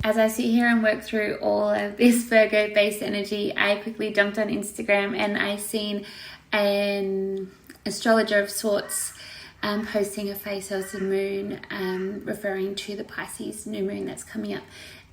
as I sit here and work through all of this Virgo based energy, I quickly jumped on Instagram and I seen an astrologer of sorts posting a face of the moon, referring to the Pisces new moon that's coming up.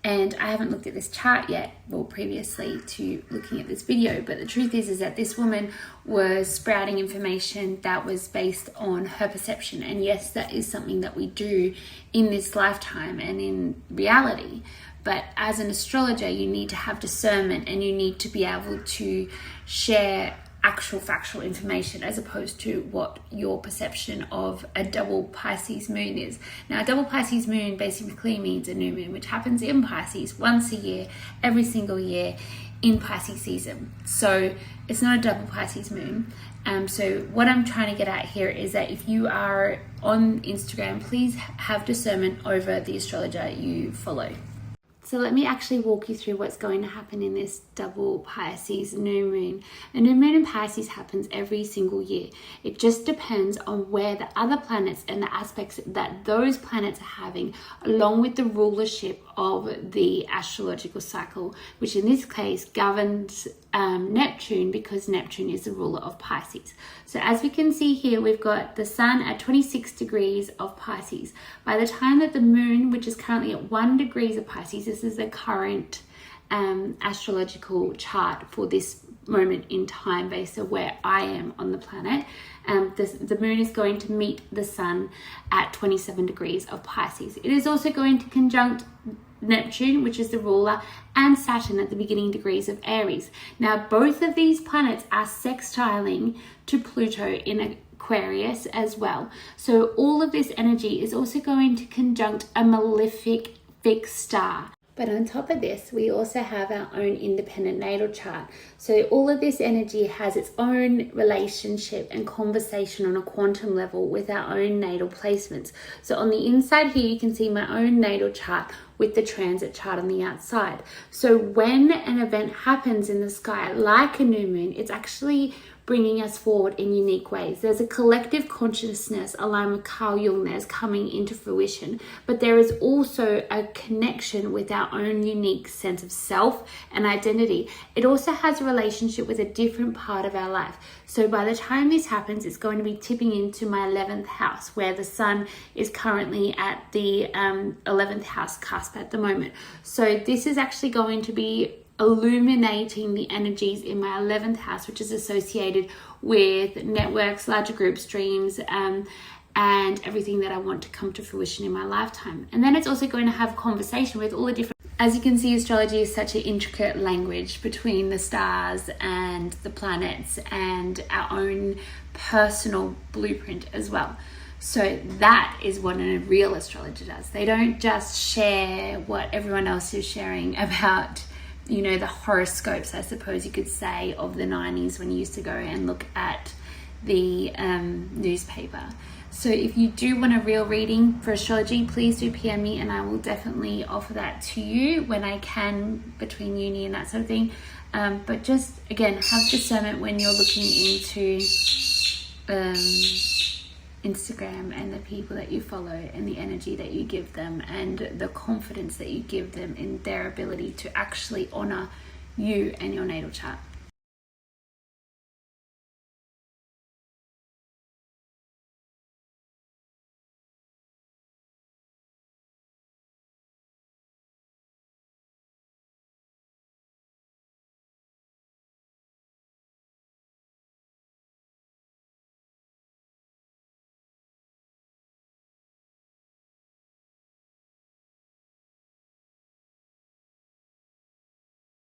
And I haven't looked at this chart yet, well, previously to looking at this video, but the truth is that this woman was sprouting information that was based on her perception. And yes, that is something that we do in this lifetime and in reality. But as an astrologer, you need to have discernment and you need to be able to share actual factual information as opposed to what your perception of a double Pisces moon is. Now, a double Pisces moon basically means a new moon, which happens in Pisces once a year, every single year in Pisces season. So it's not a double Pisces moon. So what I'm trying to get at here is that if you are on Instagram, please have discernment over the astrologer you follow. So let me actually walk you through what's going to happen in this double Pisces new moon. A new moon in Pisces happens every single year. It just depends on where the other planets and the aspects that those planets are having, along with the rulership of the astrological cycle, which in this case governs Neptune, because Neptune is the ruler of Pisces. So as we can see here, we've got the sun at 26 degrees of Pisces. By the time that the moon, which is currently at 1 degree of Pisces, this is the current astrological chart for this moment in time based on where I am on the planet. The moon is going to meet the sun at 27 degrees of Pisces. It is also going to conjunct Neptune, which is the ruler, and Saturn at the beginning degrees of Aries. Now, both of these planets are sextiling to Pluto in Aquarius as well. So all of this energy is also going to conjunct a malefic fixed star. But on top of this, we also have our own independent natal chart. So all of this energy has its own relationship and conversation on a quantum level with our own natal placements. So on the inside here, you can see my own natal chart with the transit chart on the outside. So when an event happens in the sky, like a new moon, it's actually bringing us forward in unique ways. There's a collective consciousness aligned with Carl Jung that's coming into fruition, but there is also a connection with our own unique sense of self and identity. It also has a relationship with a different part of our life. So by the time this happens, it's going to be tipping into my 11th house, where the sun is currently at the 11th house cusp at the moment. So this is actually going to be illuminating the energies in my 11th house, which is associated with networks, larger groups, dreams, and everything that I want to come to fruition in my lifetime. And then it's also going to have conversation with all the different, as you can see, astrology is such an intricate language between the stars and the planets and our own personal blueprint as well. So that is what a real astrologer does. They don't just share what everyone else is sharing about, you know, the horoscopes, I suppose you could say, of the 90s when you used to go and look at the newspaper. So if you do want a real reading for astrology, please do PM me and I will definitely offer that to you when I can, between uni and that sort of thing. But just, again, have discernment when you're looking into Instagram and the people that you follow and the energy that you give them and the confidence that you give them in their ability to actually honor you and your natal chart.